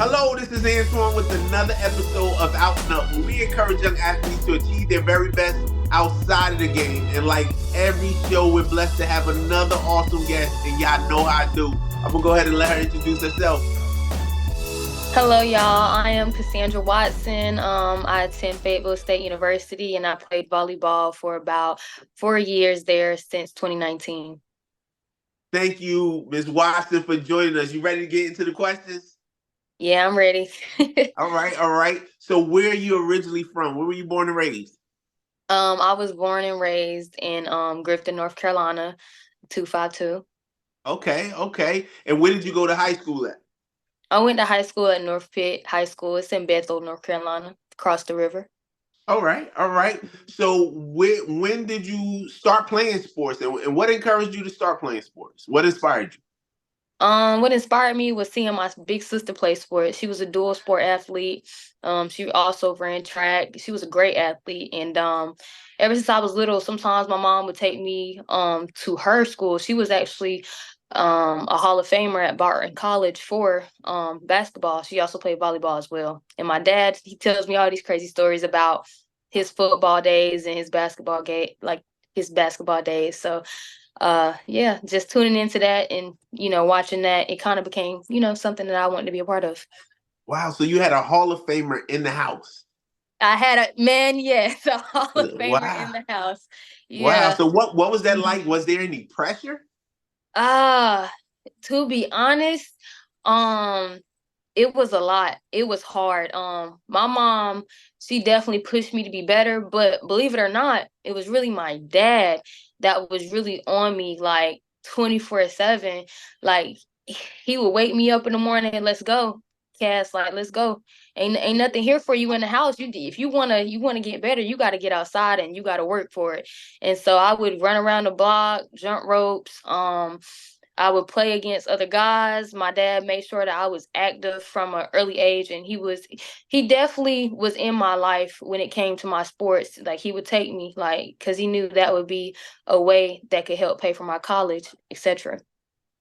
Hello, this is Antoine with another episode of Out and Up, where we encourage young athletes to achieve their very best outside of the game. And like every show, we're blessed to have another awesome guest, and y'all know how I do. I'm gonna go ahead and let her introduce herself. Hello, y'all. I am Casandra Watson. I attend Fayetteville State University, and I played volleyball for about 4 years there since 2019. Thank you, Ms. Watson, for joining us. You ready to get into the questions? Yeah, I'm ready. All right, all right. So, where are you originally from? Where were you born and raised? I was born and raised in Grifton, North Carolina, 252. Okay, okay. And where did you go to high school at? I went to high school at North Pitt High School. It's in Bethel, North Carolina, across the river. All right, all right. So when did you start playing sports, and what encouraged you to start playing sports? What inspired you? What inspired me was seeing my big sister play sports. She was a dual sport athlete. She also ran track. She was a great athlete. And ever since I was little, sometimes my mom would take me to her school. She was actually a Hall of Famer at Barton College for basketball. She also played volleyball as well. And my dad, he tells me all these crazy stories about his football days and his basketball game, like his basketball days. So yeah, just tuning into that and watching that, it kind of became something that I wanted to be a part of. Wow, so you had a Hall of Famer in the house. I had a man, yes, a Hall of Famer in Wow, the house. wow. Yeah. So what was that Mhm. like? Was there any pressure? uh to be honest, um it was a lot. It was hard. My mom, she definitely pushed me to be better, but believe it or not, it was really my dad that was really on me like 24/7. Like he would wake me up in the morning, let's go. Cass, like, let's go. Ain't nothing here for you in the house. If you wanna get better, you gotta get outside and you gotta work for it. And so I would run around the block, jump ropes, I would play against other guys. My dad made sure that I was active from an early age, and he definitely was in my life when it came to my sports. Like he would take me, like, because he knew that would be a way that could help pay for my college, etc.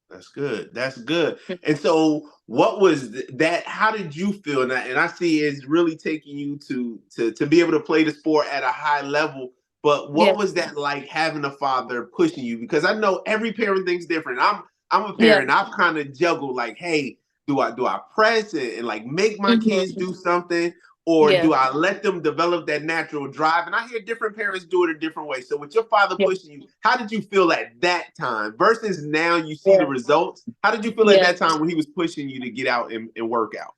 That's good. That's good. And so, what was that? How did you feel? And I see it's really taking you to be able to play the sport at a high level. But Yeah, what was that like having a father pushing you? Because I know every parent thinks different. I'm a yeah, parent. I've kind of juggled like, hey, do I press and like make my kids hmm do something, or yeah, do I let them develop that natural drive? And I hear different parents do it a different way. So with your father yeah, pushing you, how did you feel at that time versus now you see the yeah, results? How did you feel at yeah. that time when he was pushing you to get out and work out?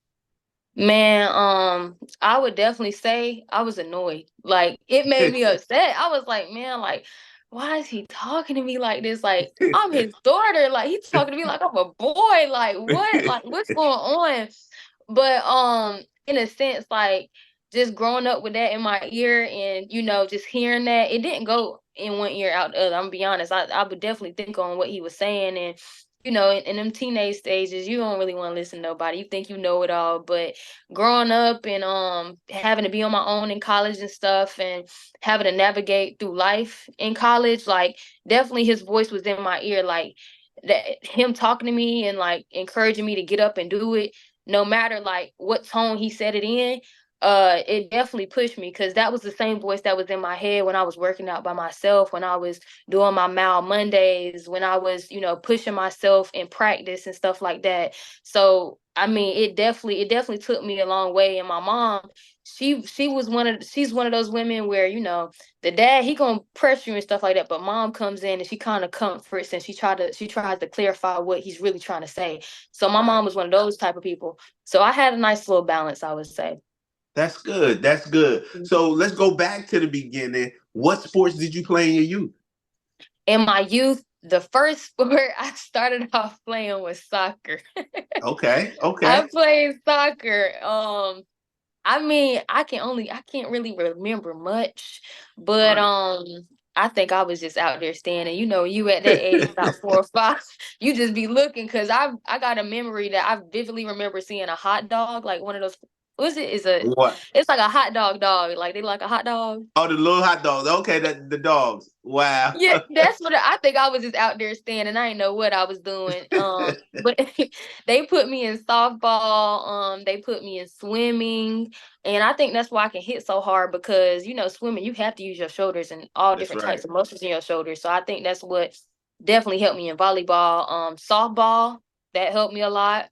Man, I would definitely say I was annoyed. Like it made me upset. I was like, man, like, why is he talking to me like this? Like, I'm his daughter. Like, he's talking to me like I'm a boy. Like, what? Like, what's going on? But in a sense, like just growing up with that in my ear and just hearing that, it didn't go in one ear out the other. I'm gonna be honest. I would definitely think on what he was saying and in them teenage stages, you don't really want to listen to nobody. You think you know it all, but growing up and having to be on my own in college and stuff and having to navigate through life in college, like definitely his voice was in my ear, like that him talking to me and like encouraging me to get up and do it no matter like what tone he said it in. It definitely pushed me because that was the same voice that was in my head when I was working out by myself, when I was doing my Mile Mondays, when I was, pushing myself in practice and stuff like that. So I mean, it definitely took me a long way. And my mom, she's one of those women where, the dad, he gonna press you and stuff like that, but mom comes in and she kind of comforts and she tries to clarify what he's really trying to say. So my Right. mom was one of those type of people. So I had a nice little balance, I would say. That's good. That's good. So let's go back to the beginning. What sports did you play in your youth? In my youth, the first sport I started off playing was soccer. Okay. I Okay. played soccer. I mean, I can't really remember much, but Right. I think I was just out there standing. You at that age, about 4 or 5, you just be looking because I got a memory that I vividly remember seeing a hot dog, like one of those what's it? What? It's like a hot dog. Like they like a hot dog. Oh, the little hot dogs. Okay, the dogs. Wow. Yeah, that's what I think. I was just out there standing. I didn't know what I was doing. But they put me in softball. They put me in swimming, and I think that's why I can hit so hard because swimming you have to use your shoulders and all That's different right. types of muscles in your shoulders. So I think that's what definitely helped me in volleyball. Softball that helped me a lot.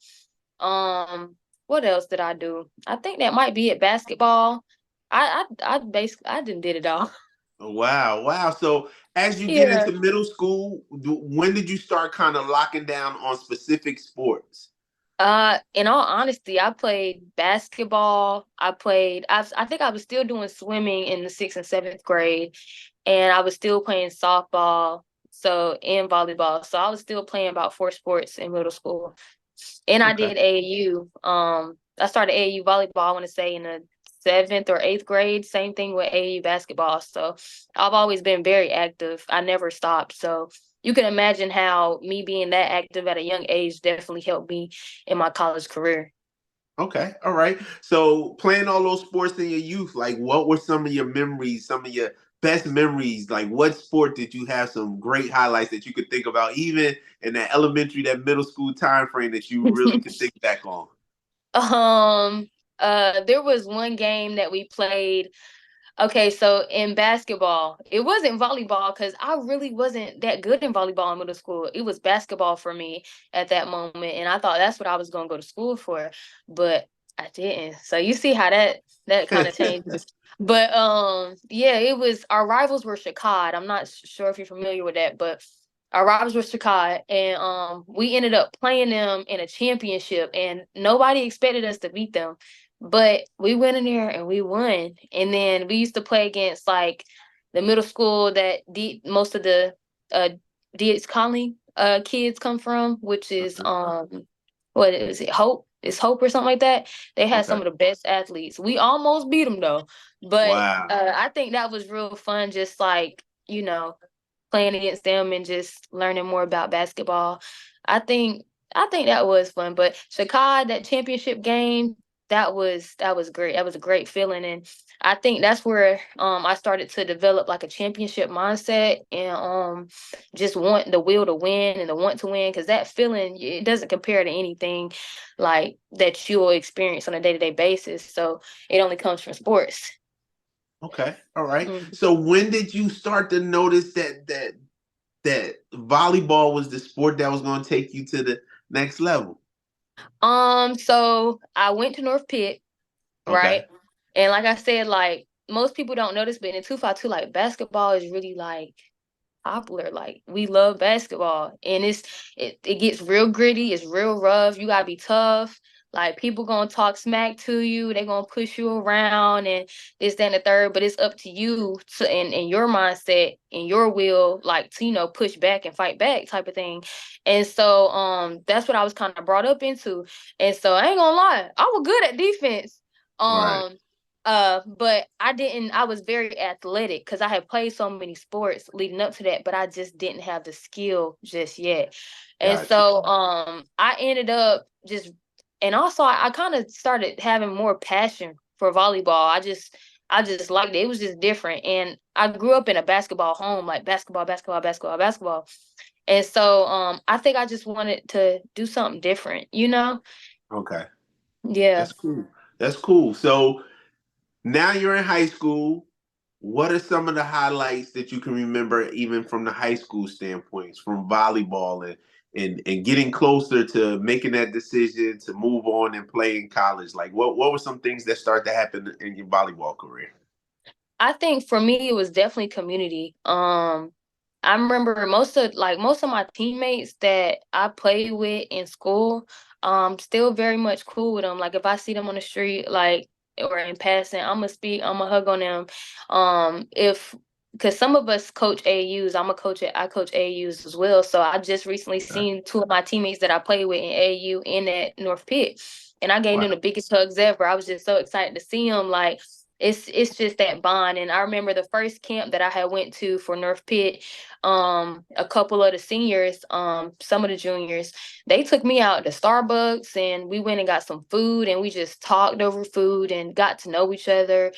What else did I do? I think that might be it. Basketball. I basically I didn't did it all. Wow, wow. So as you get Yeah. into middle school, when did you start kind of locking down on specific sports? In all honesty, I played basketball. I think I was still doing swimming in the 6th and 7th grade, and I was still playing softball, and volleyball. So I was still playing about 4 sports in middle school. And I Okay. did AAU. I started AAU volleyball, I want to say in the 7th or 8th grade. Same thing with AAU basketball. So I've always been very active. I never stopped. So you can imagine how me being that active at a young age definitely helped me in my college career. Okay. All right. So playing all those sports in your youth, like what were some of your memories, some of your best memories? Like what sport did you have some great highlights that you could think about, even in that elementary, that middle school time frame that you really could think back on? um, there was one game that we played. Okay, so in basketball, it wasn't volleyball because I really wasn't that good in volleyball in middle school. It was basketball for me at that moment, and I thought that's what I was going to go to school for, but I didn't. So you see how that kind of changes. But yeah, it was our rivals were Chicago. I'm not sure if you're familiar with that, but our rivals were Chicago, and we ended up playing them in a championship, and nobody expected us to beat them. But we went in there and we won. And then we used to play against like the middle school that most of the uh DX Colony kids come from, which is what is it, Hope? It's Hope or something like that. They had some Okay. of the best athletes. We almost beat them though. But Wow. I think that was real fun, just like, playing against them and just learning more about basketball. I think I think that was fun. But Chicago, that championship game, that was great. That was a great feeling, and I think that's where I started to develop like a championship mindset and just want the will to win and the want to win because that feeling it doesn't compare to anything like that you'll experience on a day-to-day basis. So it only comes from sports. Okay. All right. Mm. So when did you start to notice that volleyball was the sport that was going to take you to the next level? So I went to North Pitt, Okay. right? And like I said, like most people don't notice, but in 252, like basketball is really like popular. Like we love basketball, and it gets real gritty. It's real rough. You gotta be tough. Like people gonna talk smack to you. They gonna push you around and this, that, and the third. But it's up to you to and your mindset and your will, like to push back and fight back type of thing. And so that's what I was kind of brought up into. And so I ain't gonna lie, I was good at defense. Right. Um but I was very athletic because I had played so many sports leading up to that, but I just didn't have the skill just yet. And Gotcha. so I ended up just and also I kind of started having more passion for volleyball. I just liked it. It was just different. And I grew up in a basketball home, like basketball, basketball, basketball, basketball. And so I think I just wanted to do something different. Okay. Yeah. That's cool. That's cool. So now you're in high school. What are some of the highlights that you can remember, even from the high school standpoints, from volleyball and getting closer to making that decision to move on and play in college? Like, what were some things that started to happen in your volleyball career? I think for me it was definitely community. I remember most of my teammates that I played with in school, still very much cool with them. Like if I see them on the street, like or in passing, I'm gonna hug on them. If because some of us coach AUs, I coach AUs as well. So I just recently Okay. seen two of my teammates that I played with in AU in at North Pitt, and I gave Wow. them the biggest hugs ever. I was just so excited to see them, like. it's just that bond. And I remember the first camp that I had went to for North Pitt, a couple of the seniors, some of the juniors, they took me out to Starbucks and we went and got some food and we just talked over food and got to know each other.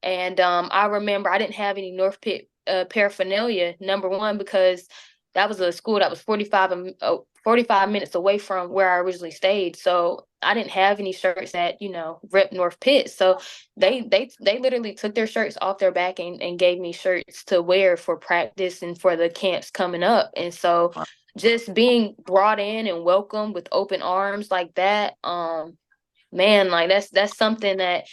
And I remember I didn't have any North Pitt paraphernalia, number one, because that was a school that was 45 minutes away from where I originally stayed. So I didn't have any shirts that, rep North Pitt. So they literally took their shirts off their back and gave me shirts to wear for practice and for the camps coming up. And so just being brought in and welcomed with open arms like that, man, like that's something that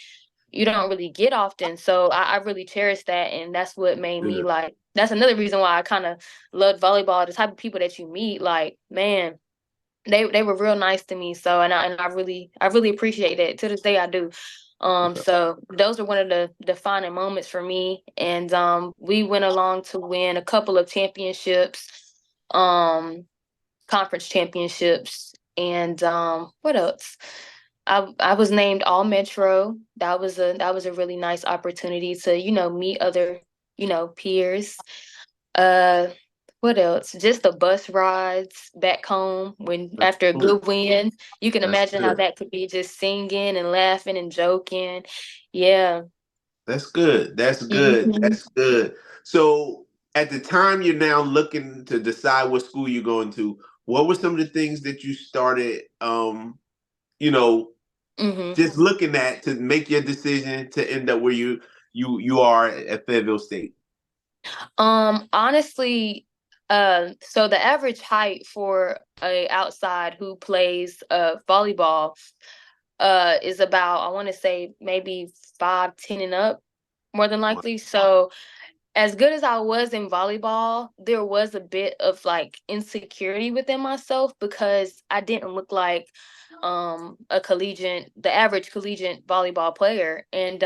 you don't really get often. So I really cherish that. And that's what made me like, that's another reason why I kind of loved volleyball. The type of people that you meet, like, man, they were real nice to me. So, and I really appreciate that. To this day, I do. So those are one of the defining moments for me. And we went along to win a couple of championships, conference championships. And what else? I was named All Metro. That was a really nice opportunity to, meet other, peers. Uh what else? Just the bus rides back home when after a Ooh, good win. You can that's imagine how good. that could be, just singing and laughing and joking. Yeah. That's good. That's good. Hmm. That's good. So at the time you're now looking to decide what school you're going to, what were some of the things that you started you know, Hmm. just looking at to make your decision to end up where you are at Fayetteville State? Honestly, so the average height for a outside who plays volleyball is about, I want to say, maybe 5'10" and up, more than likely. So as good as I was in volleyball, there was a bit of like insecurity within myself because I didn't look like the average collegiate volleyball player. And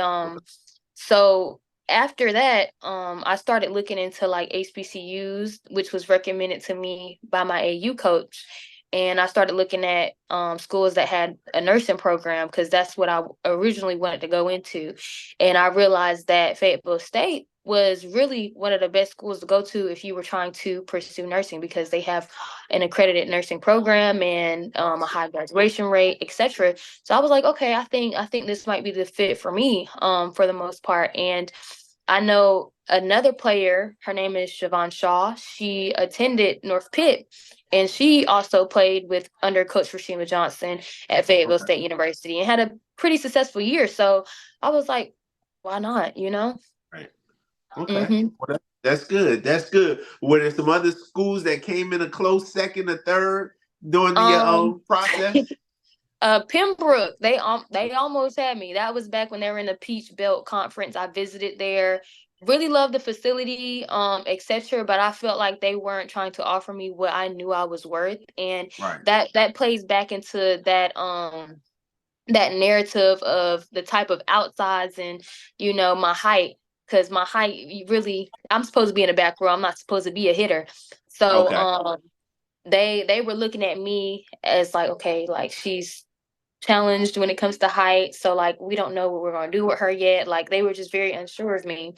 so after that, I started looking into like HBCUs, which was recommended to me by my AU coach. And I started looking at schools that had a nursing program because that's what I originally wanted to go into. And I realized that Fayetteville State was really one of the best schools to go to if you were trying to pursue nursing because they have an accredited nursing program and a high graduation rate, etc. So I was like, okay, I think this might be the fit for me, for the most part. And I know another player, her name is Siobhan Shaw. She attended North Pitt and she also played with under Coach Rashima Johnson at Fayetteville Okay. State University and had a pretty successful year. So I was like, why not, you know? Right. Okay. Mm-hmm. Well, that's good. That's good. Were there some other schools that came in a close second or third during the Um, process? Pembroke, they almost had me. That was back when they were in the Peach Belt Conference. I visited there. Really loved the facility, etc. But I felt like they weren't trying to offer me what I knew I was worth, and Right. that plays back into that narrative of the type of outsides and my height, because my height, really, I'm supposed to be in the back row. I'm not supposed to be a hitter. So Okay. they were looking at me as like, okay, like she's challenged when it comes to height, so like we don't know what we're going to do with her yet. Like they were just very unsure of me.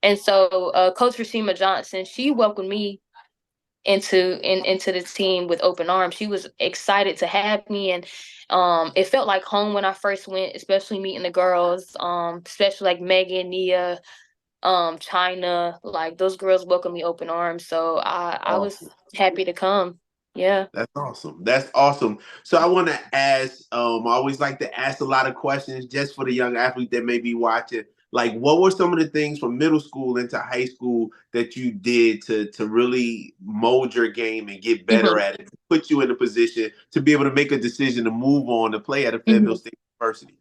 And so Coach Rashima Johnson, she welcomed me into the team with open arms. She was excited to have me, and it felt like home when I first went, especially meeting the girls, especially like Megan, Nia, China. Like those girls welcomed me open arms, so I was Awesome. happy to come. Yeah. That's awesome. That's awesome. So I want to ask, I always like to ask a lot of questions just for the young athlete that may be watching. Like, what were some of the things from middle school into high school that you did to really mold your game and get better Hmm. at it, put you in a position to be able to make a decision to move on to play at a Fayetteville State University?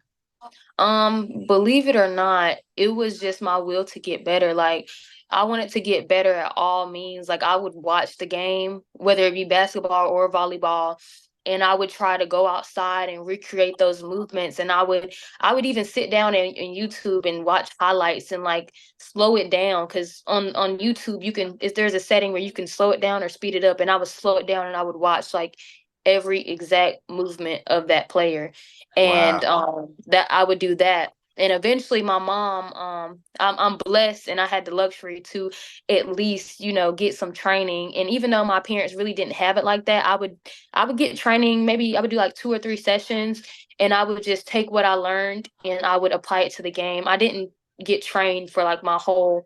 Believe it or not, it was just my will to get better. Like I wanted to get better at all means. Like I would watch the game, whether it be basketball or volleyball, and I would try to go outside and recreate those movements. And I would even sit down in YouTube and watch highlights and like slow it down. Cause on YouTube if there's a setting where you can slow it down or speed it up, and I would slow it down and I would watch like every exact movement of that player. And Wow. that I would do that. And eventually my mom, I'm blessed and I had the luxury to at least, get some training. And even though my parents really didn't have it like that, I would get training. Maybe I would do like 2 or 3 sessions, and I would just take what I learned and I would apply it to the game. I didn't get trained for like my whole,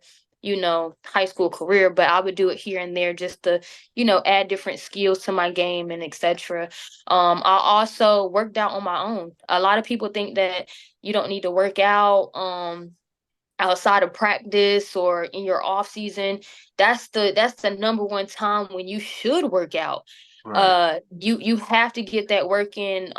high school career, but I would do it here and there just to, add different skills to my game and etc. I also worked out on my own. A lot of people think that you don't need to work out outside of practice or in your off season. That's the number one time when you should work out. Right. You have to get that work in,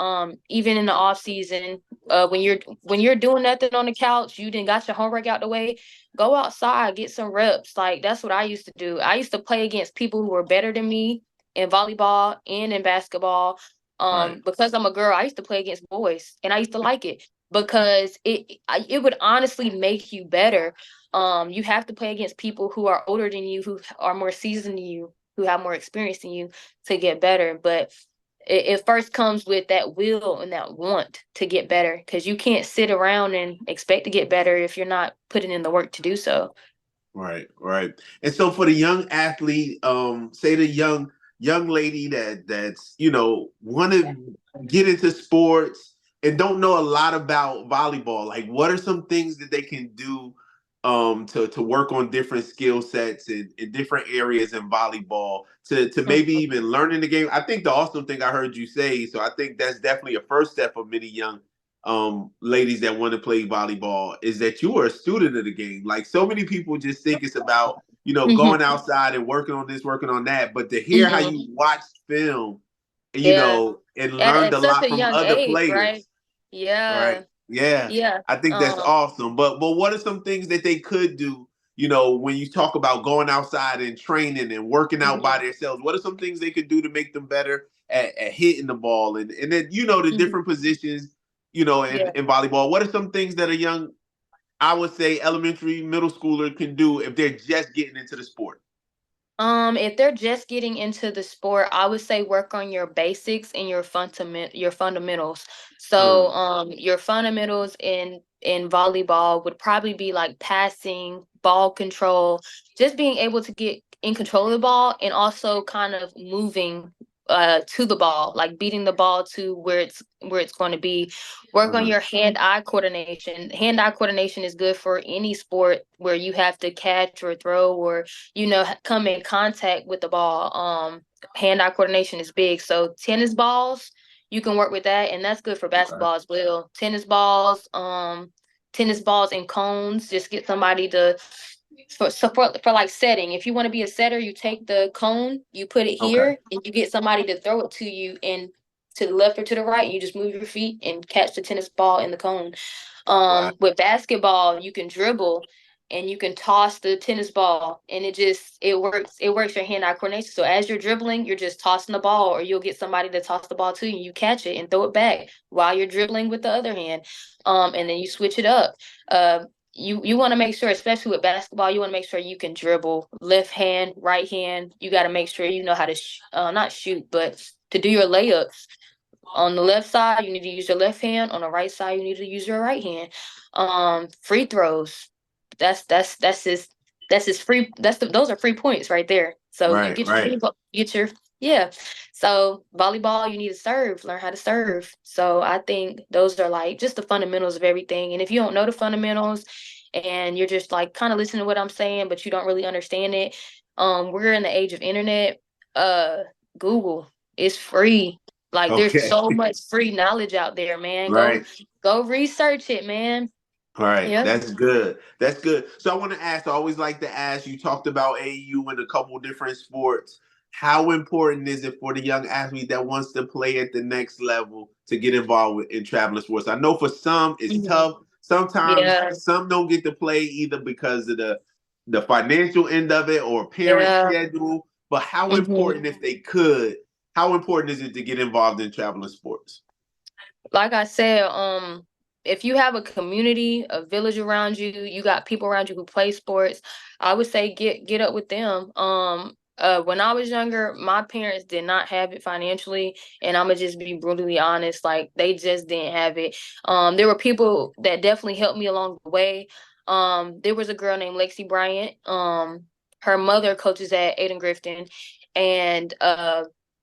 even in the off season. When you're doing nothing on the couch, you didn't got your homework out the way, go outside, get some reps. Like, that's what I used to do. I used to play against people who were better than me in volleyball and in basketball. Right. Because I'm a girl, I used to play against boys and I used to like it because it would honestly make you better. You have to play against people who are older than you, who are more seasoned than you, who have more experience than you, to get better. But it first comes with that will and that want to get better, because you can't sit around and expect to get better if you're not putting in the work to do so. Right, right. And so for the young athlete, say the young lady that's want to get into sports and don't know a lot about volleyball, like what are some things that they can do to work on different skill sets in different areas in volleyball to maybe Mhm. even learning the game? I think the awesome thing I heard you say, so I think that's definitely a first step for many young ladies that want to play volleyball, is that you are a student of the game. Like, so many people just think it's about going Mhm. outside and working on this, working on that, but to hear how Mhm. you watch film, Yeah. and At learned a such lot a from young other age, right? players. Right. Yeah. Yeah. Yeah. I think that's awesome. But what are some things that they could do, when you talk about going outside and training and working out by Mhm. themselves? What are some things they could do to make them better at hitting the ball and then the Mhm. different positions, Yeah. in volleyball? What are some things that a young, I would say, elementary, middle schooler can do if they're just getting into the sport? If they're just getting into the sport, I would say work on your basics and your fundamentals. So, Mm, your fundamentals in volleyball would probably be like passing, ball control, just being able to get in control of the ball, and also kind of moving to the ball, like beating the ball to where it's going to be. Work on mm, your hand-eye coordination. Hand-eye coordination is good for any sport where you have to catch or throw, or come in contact with the ball. Hand-eye coordination is big. So tennis balls, you can work with that, and that's good for okay. basketball as well. Tennis balls and cones. Just get somebody to for like setting. If you want to be a setter, you take the cone, you put it Okay. here, and you get somebody to throw it to you, and to the left or to the right. And you just move your feet and catch the tennis ball in the cone. Right. With basketball, you can dribble and you can toss the tennis ball, and it works your hand-eye coordination. So as you're dribbling, you're just tossing the ball, or you'll get somebody to toss the ball to you, and you catch it and throw it back while you're dribbling with the other hand. And then you switch it up. You want to make sure, especially with basketball, you want to make sure you can dribble left hand, right hand. You got to make sure you know how to not shoot, but to do your layups. On the left side, you need to use your left hand. On the right side, you need to use your right hand. Free throws. That's his free. Those are free points right there. So you Right. get your Right. yeah. So volleyball, you need to serve, learn how to serve. So I think those are like just the fundamentals of everything. And if you don't know the fundamentals and you're just like kind of listening to what I'm saying, but you don't really understand it, we're in the age of internet. Google is free. Like, there's Okay. so much free knowledge out there, man. Go Right. go research it, man. All right, Yep. that's good. That's good. So I want to ask, I always like to ask, you talked about AU and a couple different sports. How important is it for the young athlete that wants to play at the next level to get involved in traveling sports? I know for some it's Mhm. tough. Sometimes Yeah. some don't get to play either because of the financial end of it or parent Yeah. schedule. But how hmm important, if they could, how important is it to get involved in traveling sports? Like I said, if you have a community, a village around you, you got people around you who play sports, I would say get up with them. when I was younger, my parents did not have it financially, and I'm gonna just be brutally honest, like they just didn't have it. There were people that definitely helped me along the way. There was a girl named Lexi Bryant. Her mother coaches at Aiden Grifton, and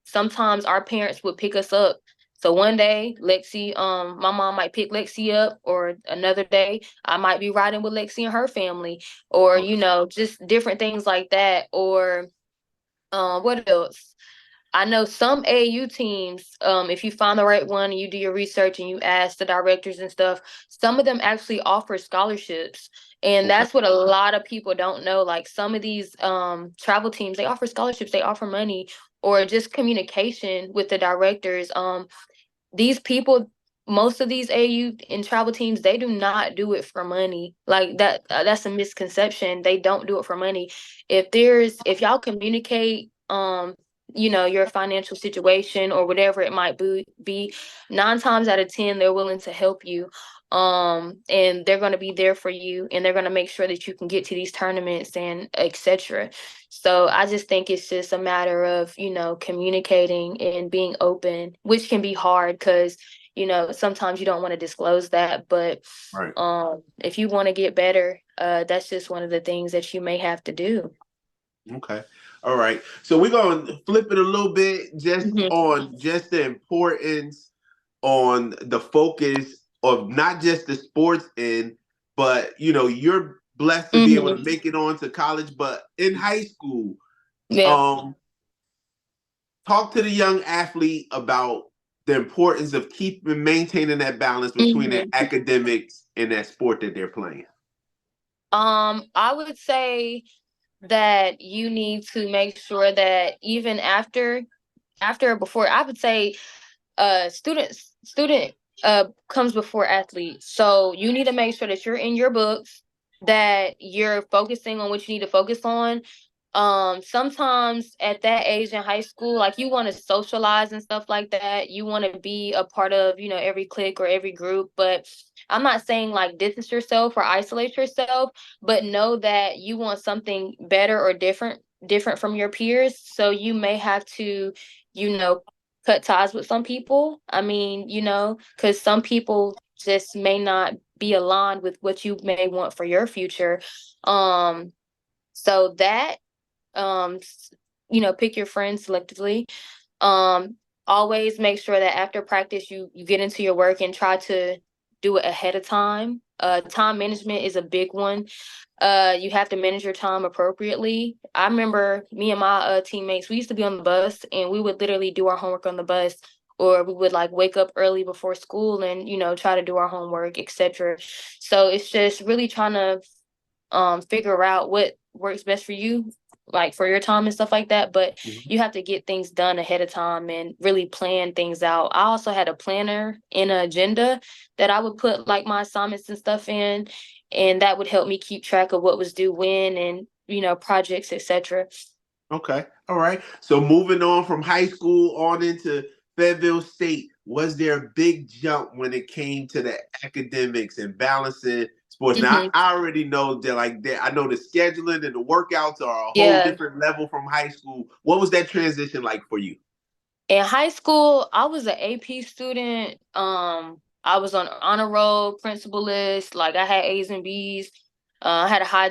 sometimes our parents would pick us up. So one day, Lexi, my mom might pick Lexi up, or another day, I might be riding with Lexi and her family, or Okay. just different things like that, or what else? I know some AAU teams, if you find the right one and you do your research and you ask the directors and stuff, some of them actually offer scholarships. And Okay. that's what a lot of people don't know. Like some of these travel teams, they offer scholarships, they offer money, or just communication with the directors. These people, most of these AU and travel teams, they do not do it for money. Like that, that's a misconception. They don't do it for money. If y'all communicate, your financial situation or whatever it might be 9 times out of 10, they're willing to help you. And they're going to be there for you, and they're going to make sure that you can get to these tournaments and etc. So I just think it's just a matter of, communicating and being open, which can be hard because, sometimes you don't want to disclose that. But Right. if you want to get better, that's just one of the things that you may have to do. Okay. All right. So we're gonna flip it a little bit just Hmm. on just the importance on the focus of not just the sports end, but you're blessed to be able to Hmm. make it on to college, but in high school, Yeah. um, talk to the young athlete about the importance of keeping maintaining that balance between their Hmm. academics and that sport that they're playing. I would say that you need to make sure that even after before, I would say student comes before athlete. So you need to make sure that you're in your books, that you're focusing on what you need to focus on. Sometimes at that age in high school, like you want to socialize and stuff like that. You want to be a part of, every clique or every group. But I'm not saying like distance yourself or isolate yourself, but know that you want something better or different from your peers. So you may have to, you know, cut ties with some people. I mean, because some people just may not be aligned with what you may want for your future. So that um pick your friends selectively. um Always make sure that after practice you get into your work and try to do it ahead of time. Time management is a big one. You have to manage your time appropriately. I remember me and my teammates, we used to be on the bus and we would literally do our homework on the bus, or we would like wake up early before school and try to do our homework, etc. So it's just really trying to figure out what works best for you, like for your time and stuff like that. But Mhm. you have to get things done ahead of time and really plan things out. I also had a planner and an agenda that I would put like my assignments and stuff in, and that would help me keep track of what was due when, and projects, etc. Okay. All right. So moving on from high school on into Fayetteville State, was there a big jump when it came to the academics and balancing sports? Now Hmm. I already know that I know the scheduling and the workouts are a whole Yeah. different level from high school. What was that transition like for you? In high school, I was an AP student. I was on honor roll, principal list. Like I had A's and B's. I had a high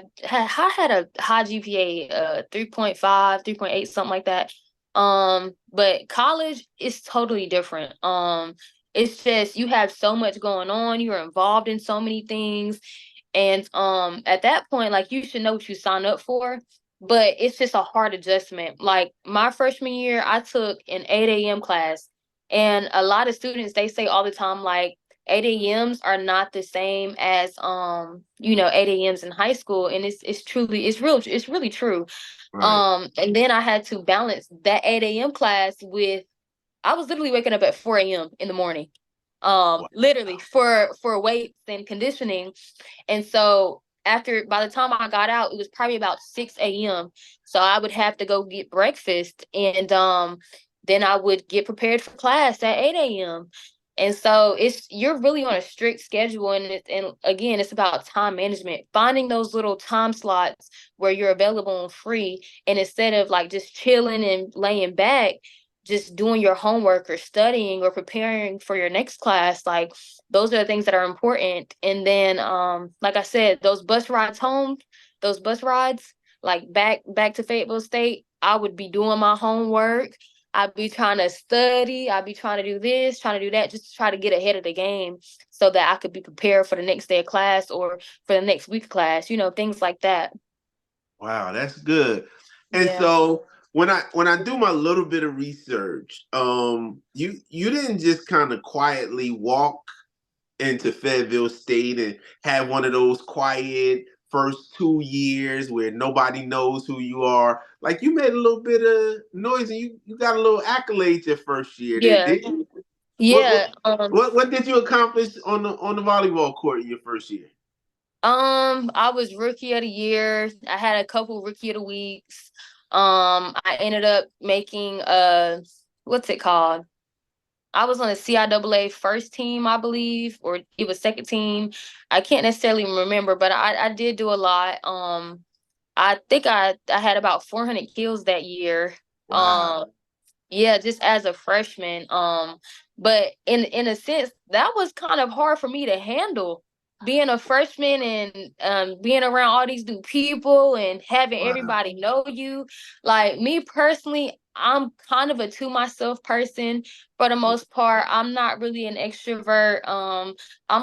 GPA, 3.5, 3.8, something like that. But college is totally different. It's just you have so much going on. You're involved in so many things, and at that point, like you should know what you sign up for. But it's just a hard adjustment. Like my freshman year, I took an 8 a.m. class, and a lot of students, they say all the time like 8 a.m.s are not the same as 8 a.m.s in high school, and it's really true. Right. And then I had to balance that 8 a.m. class with, I was literally waking up at 4 a.m. in the morning, Wow. literally for weights and conditioning. And so by the time I got out, it was probably about 6 a.m. So I would have to go get breakfast, and then I would get prepared for class at 8 a.m. And so you're really on a strict schedule, and again, it's about time management, finding those little time slots where you're available and free, and instead of like just chilling and laying back, just doing your homework or studying or preparing for your next class, like those are the things that are important. And then like I said, those bus rides home, those bus rides like back to Fayetteville State, I would be doing my homework. I'd be trying to study. I'd be trying to do this, trying to do that, just to try to get ahead of the game so that I could be prepared for the next day of class or for the next week of class, things like that. Wow, that's good. And Yeah. so when I do my little bit of research, you didn't just kind of quietly walk into Fayetteville State and have one of those quiet first 2 years where nobody knows who you are. Like you made a little bit of noise and you got a little accolades your first year there, Yeah. did you? What what Yeah. what did you accomplish on the volleyball court in your first year? I was rookie of the year. I had a couple rookie of the weeks. I ended up making what's it called? I was on the CIAA first team, I believe, or it was second team. I can't necessarily remember, but I did do a lot. I think I had about 400 kills that year. Wow. Yeah, just as a freshman. But in a sense, that was kind of hard for me to handle being a freshman and being around all these new people and having Wow. everybody know you. Like me personally, I'm kind of a to myself person for the most part. I'm not really an extrovert. I'm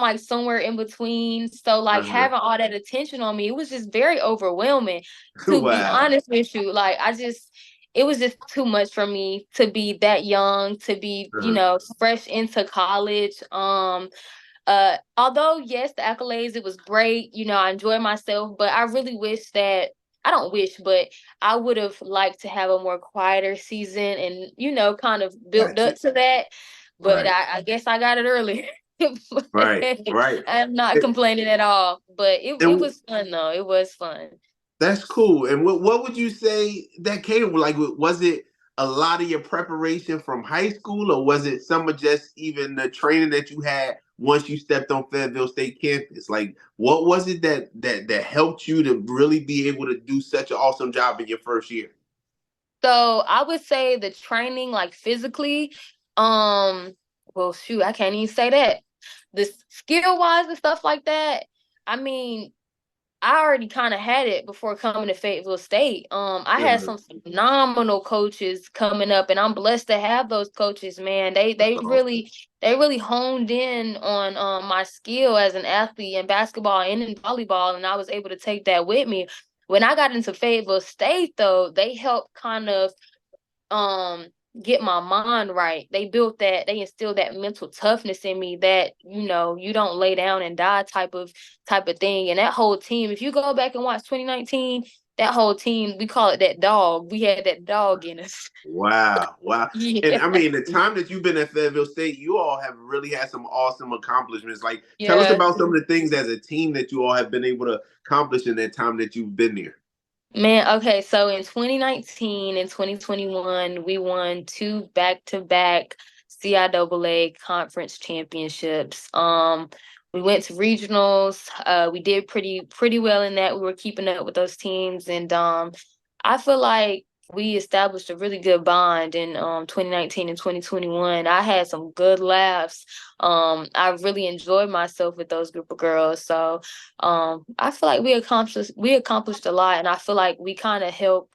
like somewhere in between. So like Uh-huh. having all that attention on me, it was just very overwhelming, to be Wow. honest with you. Like it was just too much for me to be that young, to be, Uh-huh. fresh into college. Although yes, the accolades, it was great, I enjoyed myself, but I really wish that I don't wish, but I would have liked to have a more quieter season and, kind of built Gotcha. up to that. But Right. I guess I got it early. Right. Right. I'm not And, complaining at all. But it and was fun though. It was fun. that's cool. And what would you say that came like? Was it a lot of your preparation from high school, or was it some of just even the training that you had once you stepped on Fayetteville State campus? Like, what was it that helped you to really be able to do such an awesome job in your first year? So I would say the training, like physically, um, well, shoot, I can't even say that. The skill wise and stuff like that. I mean, I already kind of had it before coming to Fayetteville State. I had Uh-huh. some phenomenal coaches coming up, and I'm blessed to have those coaches. Man, That's awesome. they really honed in on my skill as an athlete in basketball and in volleyball, and I was able to take that with me. When I got into Fayetteville State, though, they helped kind of um get my mind right. They instilled that mental toughness in me that, you don't lay down and die type of thing. And that whole team, if you go back and watch 2019, that whole team, we call it that dog. We had that dog in us. Wow, wow. And Yeah. I mean, the time that you've been at Fayetteville State, you all have really had some awesome accomplishments. Like, tell us Yeah. about some of the things as a team that you all have been able to accomplish in that time that you've been there. Man, okay, so in 2019 and 2021, we won two back-to-back CIAA conference championships. We went to regionals. We did pretty well in that. We were keeping up with those teams, and I feel like we established a really good bond in 2019 and 2021. I had some good laughs. I really enjoyed myself with those group of girls. So I feel like we accomplished a lot, and I feel like we kind of helped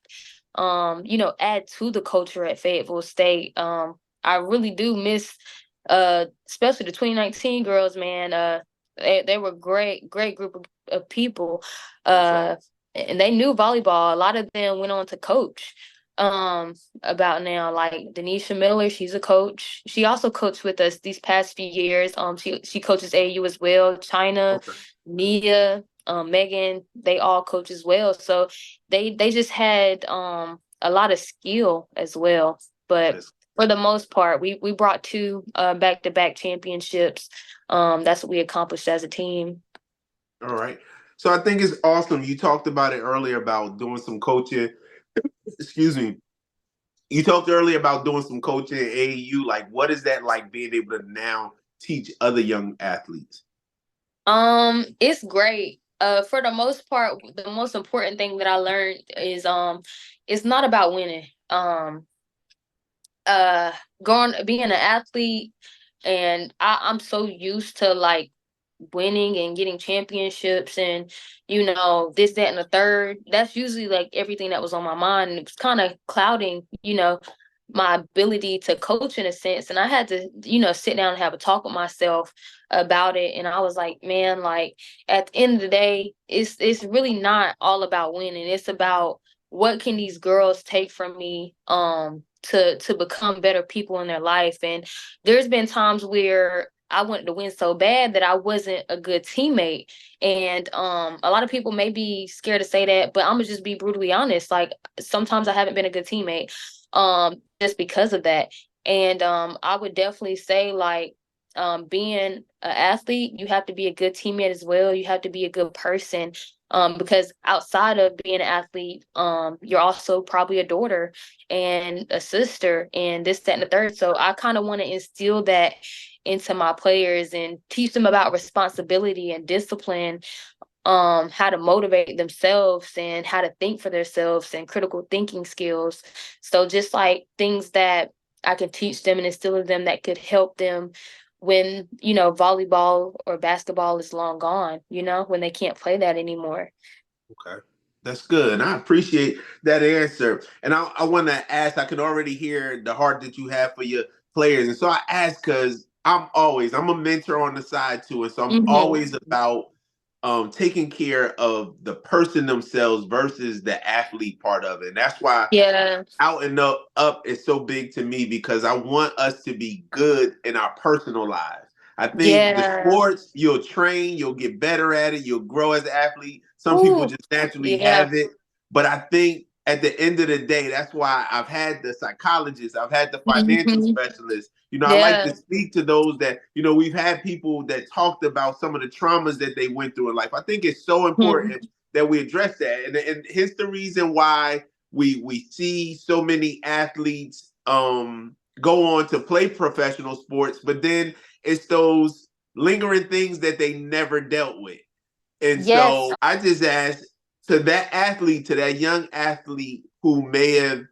add to the culture at Fayetteville State. I really do miss especially the 2019 girls, man. They were great group of people. That's Uh and they knew volleyball. A lot of them went on to coach about now, like Denisha Miller. She's a coach. She also coached with us these past few years. She coaches AU as well. China, okay. Nia, Megan, they all coach as well. So they just had a lot of skill as well. But That's for the most part, we brought two back-to-back championships. That's what we accomplished as a team. all right. So I think it's awesome. You talked about it earlier about doing some coaching. Excuse me. You talked earlier about doing some coaching at AAU. Like, what is that like being able to now teach other young athletes? It's great. For the most part, the most important thing that I learned is it's not about winning. Uh, going being an athlete, and I'm so used to like winning and getting championships and this, that, and the third. That's usually like everything that was on my mind, and it was kind of clouding my ability to coach in a sense. And I had to sit down and have a talk with myself about it. And I was like, man, like at the end of the day, it's really not all about winning. It's about what can these girls take from me to become better people in their life. And there's been times where I wanted to win so bad that I wasn't a good teammate. And a lot of people may be scared to say that, but I'm gonna just be brutally honest. Like sometimes I haven't been a good teammate just because of that. And I would definitely say like being an athlete, you have to be a good teammate as well. You have to be a good person. Because outside of being an athlete, you're also probably a daughter and a sister and this, that, and the third. So I kind of want to instill that into my players and teach them about responsibility and discipline, how to motivate themselves and how to think for themselves and critical thinking skills. So just like things that I can teach them and instill in them that could help them when, volleyball or basketball is long gone, when they can't play that anymore. Okay. That's good. And I appreciate that answer. And I want to ask, I can already hear the heart that you have for your players. And so I ask because I'm a mentor on the side too. And so I'm Mm-hmm. always about taking care of the person themselves versus the athlete part of it. And that's why Yeah. out and up is so big to me because I want us to be good in our personal lives. I think the Yeah. sports, you'll train, you'll get better at it, you'll grow as an athlete. Some people Ooh. just naturally Yeah. have it. But I think at the end of the day, that's why I've had the psychologists, I've had the financial Mm-hmm. specialists. I like Yeah. to speak to those that, we've had people that talked about some of the traumas that they went through in life. I think it's so Mm-hmm. important that we address that. And here's the reason why we see so many athletes go on to play professional sports, but then it's those lingering things that they never dealt with. And Yes. so I just ask to that athlete, to that young athlete who may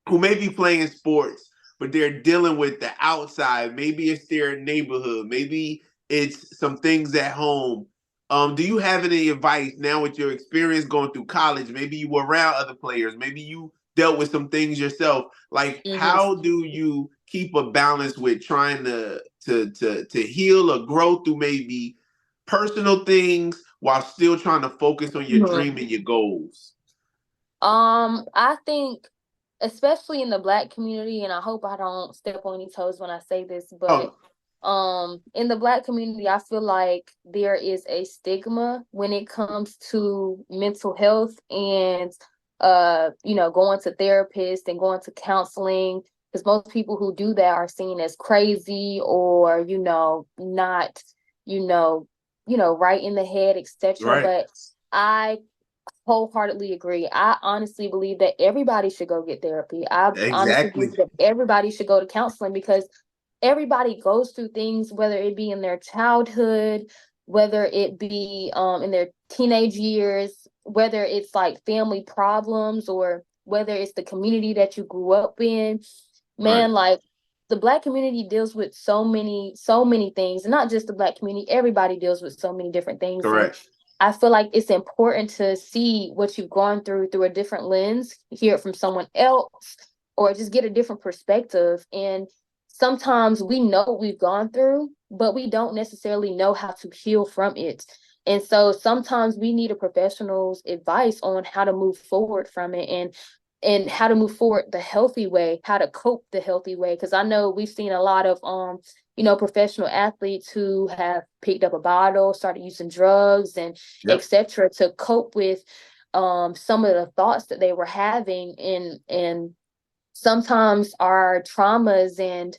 be playing sports, but they're dealing with the outside. Maybe it's their neighborhood. Maybe it's some things at home. Do you have any advice now with your experience going through college? Maybe you were around other players. Maybe you dealt with some things yourself. Like, Mm-hmm. how do you keep a balance with trying to heal or grow through maybe personal things while still trying to focus on your Mm-hmm. dream and your goals? I think especially in the Black community, and I hope I don't step on any toes when I say this, but Oh, in the Black community, I feel like there is a stigma when it comes to mental health and going to therapists and going to counseling, because most people who do that are seen as crazy or not right in the head, etc. right. But I wholeheartedly agree. I honestly believe that everybody should go get therapy. I honestly Exactly. believe that everybody should go to counseling because everybody goes through things, whether it be in their childhood, whether it be in their teenage years, whether it's like family problems or whether it's the community that you grew up in. Right. Man, like the Black community deals with so many things, and not just the Black community, everybody deals with so many different things. And Correct. I feel like it's important to see what you've gone through a different lens, hear it from someone else, or just get a different perspective. And sometimes we know what we've gone through, but we don't necessarily know how to heal from it. And so sometimes we need a professional's advice on how to move forward from it and how to move forward the healthy way, how to cope the healthy way. Because I know we've seen a lot of professional athletes who have picked up a bottle, started using drugs and Yep. etc. to cope with some of the thoughts that they were having, and sometimes our traumas and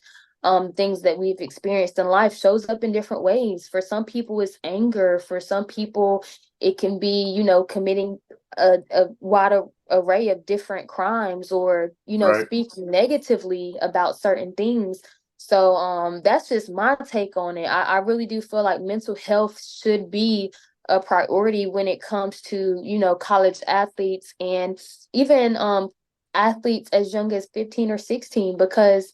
things that we've experienced in life shows up in different ways. For some people, it's anger. For some people, it can be, committing a wide array of different crimes or, Right. speaking negatively about certain things. So that's just my take on it. I really do feel like mental health should be a priority when it comes to, college athletes, and even athletes as young as 15 or 16, because,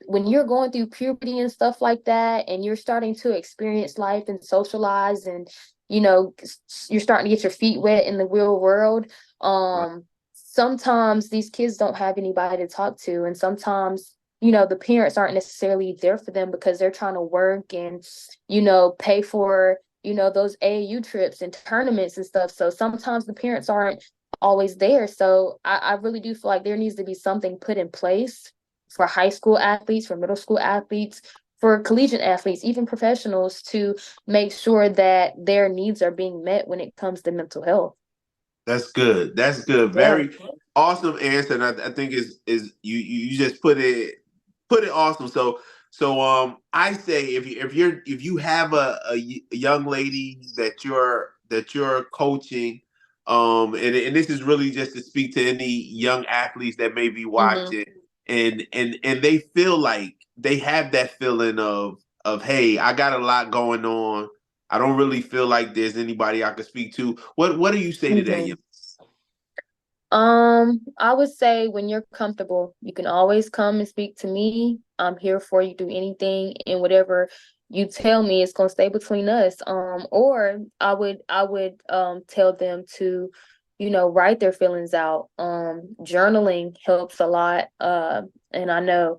when you're going through puberty and stuff like that, and you're starting to experience life and socialize, and, you're starting to get your feet wet in the real world, Right. sometimes these kids don't have anybody to talk to, and sometimes the parents aren't necessarily there for them because they're trying to work and, pay for, those AAU trips and tournaments and stuff. So sometimes the parents aren't always there. So I really do feel like there needs to be something put in place for high school athletes, for middle school athletes, for collegiate athletes, even professionals, to make sure that their needs are being met when it comes to mental health. That's good. That's good. Yeah. Very awesome answer. And I think is you just put it awesome. So I say if you have a young lady that you're coaching, and this is really just to speak to any young athletes that may be Mm-hmm. watching, and they feel like they have that feeling of hey, I got a lot going on. I don't really feel like there's anybody I could speak to. What do you say to that? Mm-hmm. I would say when you're comfortable, you can always come and speak to me. I'm here for you, do anything, and whatever you tell me is gonna stay between us. Or I would tell them to, write their feelings out. Journaling helps a lot. And I know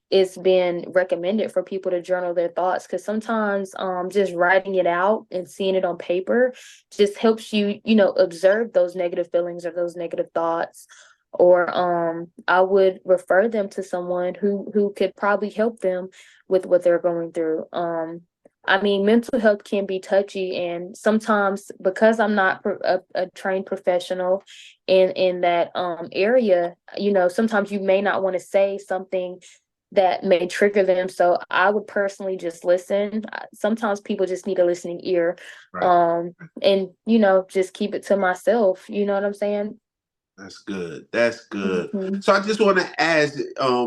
it's been recommended for people to journal their thoughts, because sometimes just writing it out and seeing it on paper just helps you, observe those negative feelings or those negative thoughts. Or I would refer them to someone who could probably help them with what they're going through. I mean, mental health can be touchy, and sometimes, because I'm not a trained professional in that area, sometimes you may not want to say something that may trigger them. So I would personally just listen. Sometimes people just need a listening ear. Right. And just keep it to myself. You know what I'm saying? That's good. That's good. Mhm. So I just want to ask,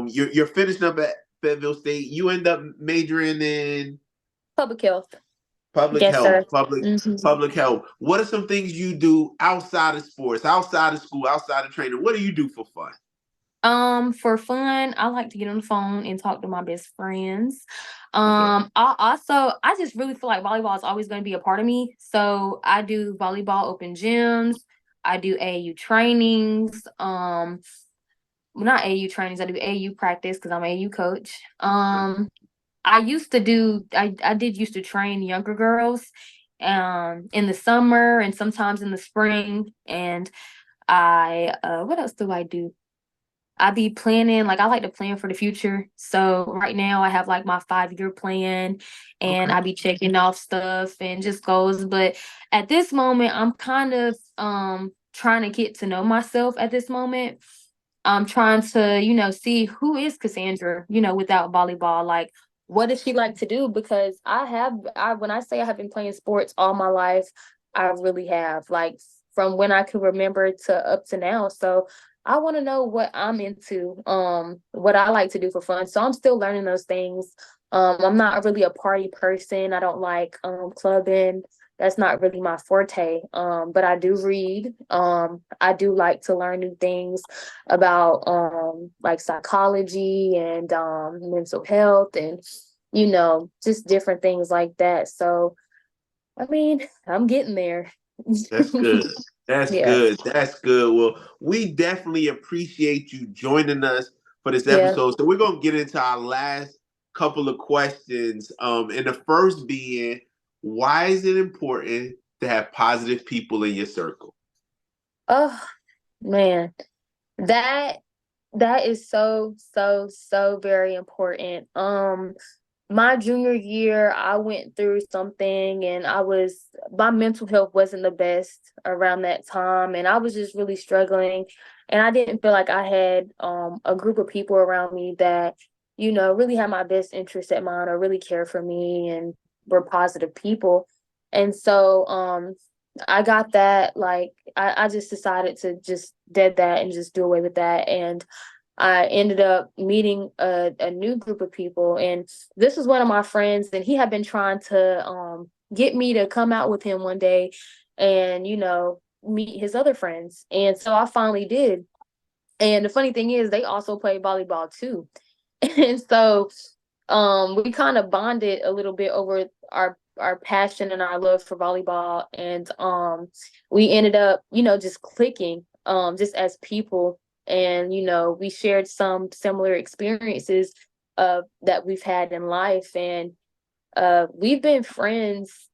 you're finishing up at Fayetteville State. You end up majoring in Public health. public Yes, sir. health. Public Hmm. public health. What are some things you do outside of sports, outside of school, outside of training? What do you do for fun? For fun, I like to get on the phone and talk to my best friends. Okay. I just really feel like volleyball is always going to be a part of me. So I do volleyball open gyms. I do AAU trainings. Well, not AAU trainings. I do AAU practice because I'm an AAU coach. I did used to train younger girls, in the summer and sometimes in the spring. And what else do I do? I be planning, like I like to plan for the future. So right now I have like my 5-year plan, and Okay. I be checking off stuff and just goals. But at this moment, I'm kind of trying to get to know myself at this moment. I'm trying to, see who is Cassandra, without volleyball. Like, what does she like to do? Because when I say I have been playing sports all my life, I really have, like, from when I can remember to up to now. So I want to know what I'm into, what I like to do for fun. So I'm still learning those things. I'm not really a party person. I don't like clubbing. That's not really my forte. But I do read. I do like to learn new things about like psychology and mental health, and just different things like that. So I mean, I'm getting there. That's good. That's Yeah. good. That's good. Well, we definitely appreciate you joining us for this Yeah. episode. So we're gonna get into our last couple of questions. And the first being, why is it important to have positive people in your circle? Oh man, that that is so, so, so very important. My junior year, I went through something, and my mental health wasn't the best around that time, and I was just really struggling, and I didn't feel like I had a group of people around me that, really had my best interest at mind, or really care for me and were positive people. And so I got that, like, I just decided to just dead that and just do away with that. And I ended up meeting a new group of people, and this was one of my friends, and he had been trying to get me to come out with him one day and, meet his other friends. And so I finally did. And the funny thing is they also play volleyball too. And so we kind of bonded a little bit over our passion and our love for volleyball. And we ended up, just clicking just as people. And, we shared some similar experiences that we've had in life. And we've been friends.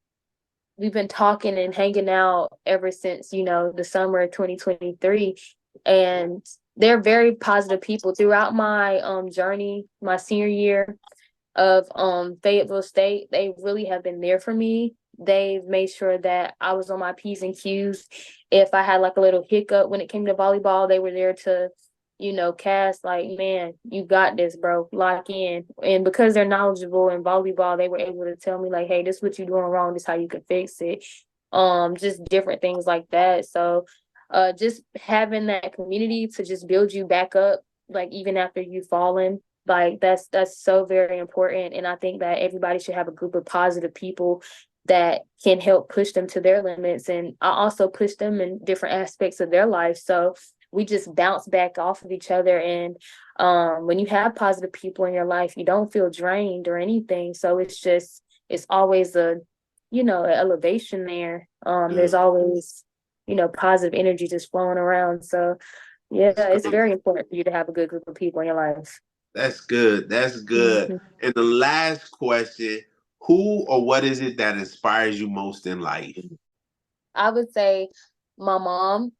We've been talking and hanging out ever since, the summer of 2023. And they're very positive people throughout my journey, my senior year of Fayetteville State. They really have been there for me. They've made sure that I was on my P's and Q's. If I had like a little hiccup when it came to volleyball, they were there to, cast like, man, you got this, bro, lock in. And because they're knowledgeable in volleyball, they were able to tell me like, hey, this is what you're doing wrong, this is how you can fix it. Just different things like that. So just having that community to just build you back up, like even after you've fallen, like that's so very important. And I think that everybody should have a group of positive people that can help push them to their limits. And I also push them in different aspects of their life. So we just bounce back off of each other. And when you have positive people in your life, you don't feel drained or anything. So it's always an elevation there. There's always, positive energy just flowing around. So yeah, it's very important for you to have a good group of people in your life. That's good. That's good. Mm-hmm. And the last question, who or what is it that inspires you most in life? I would say my mom.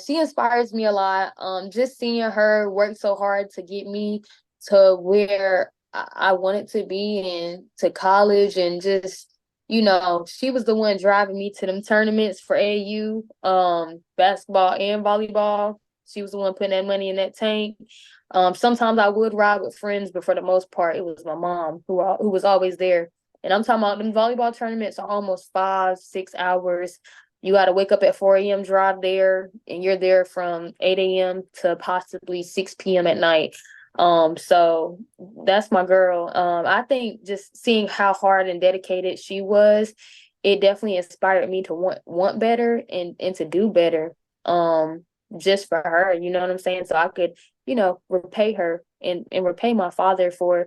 She inspires me a lot. Just seeing her work so hard to get me to where I wanted to be and to college, and just, she was the one driving me to them tournaments for AU, basketball and volleyball. She was the one putting that money in that tank. Sometimes I would ride with friends, but for the most part, it was my mom who was always there. And I'm talking about them volleyball tournaments are almost 5-6 hours. You got to wake up at 4 a.m., drive there, and you're there from 8 a.m. to possibly 6 p.m. at night. So that's my girl. I think just seeing how hard and dedicated she was, it definitely inspired me to want better and to do better. Just for her, you know what I'm saying? So I could, repay her and repay my father for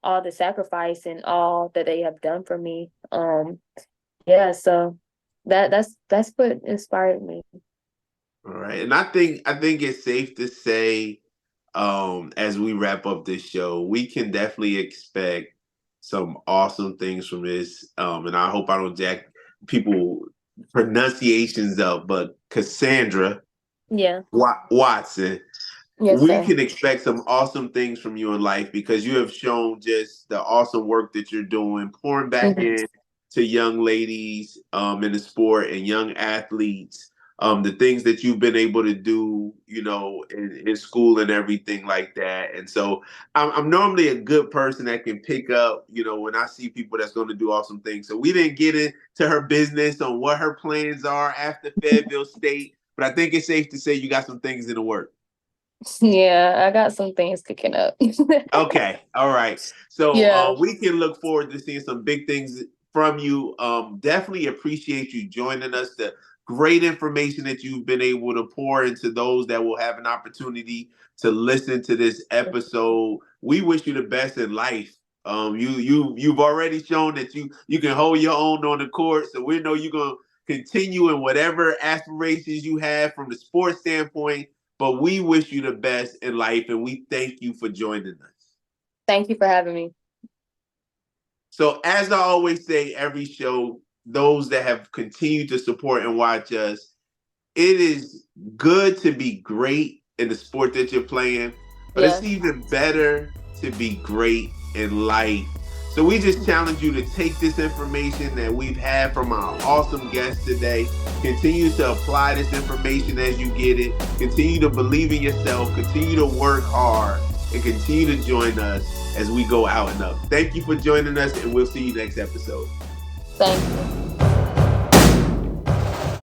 all the sacrifice and all that they have done for me. Yeah, so that's what inspired me. All right. And I think it's safe to say, as we wrap up this show, we can definitely expect some awesome things from this. And I hope I don't jack people pronunciations up, but Casandra Watson, Yes, we sir. can expect some awesome things from you in life because you have shown just the awesome work that you're doing, pouring back in to young ladies in the sport and young athletes, the things that you've been able to do, in school and everything like that. And so I'm normally a good person that can pick up, when I see people that's going to do awesome things. So we didn't get into her business on what her plans are after Fayetteville State, but I think it's safe to say you got some things in the work. Yeah, I got some things cooking up. Okay. All right. So Yeah. we can look forward to seeing some big things from you. Definitely appreciate you joining us. The great information that you've been able to pour into those that will have an opportunity to listen to this episode. We wish you the best in life. You've already shown that you can hold your own on the court. So we know you're gonna continue in whatever aspirations you have from the sports standpoint. But we wish you the best in life, and we thank you for joining us. Thank you for having me. So, as I always say, every show, those that have continued to support and watch us, it is good to be great in the sport that you're playing, but it's even better to be great in life. So we just challenge you to take this information that we've had from our awesome guests today, continue to apply this information as you get it, continue to believe in yourself, continue to work hard, and continue to join us as we go out and up. Thank you for joining us, and we'll see you next episode. Thank you.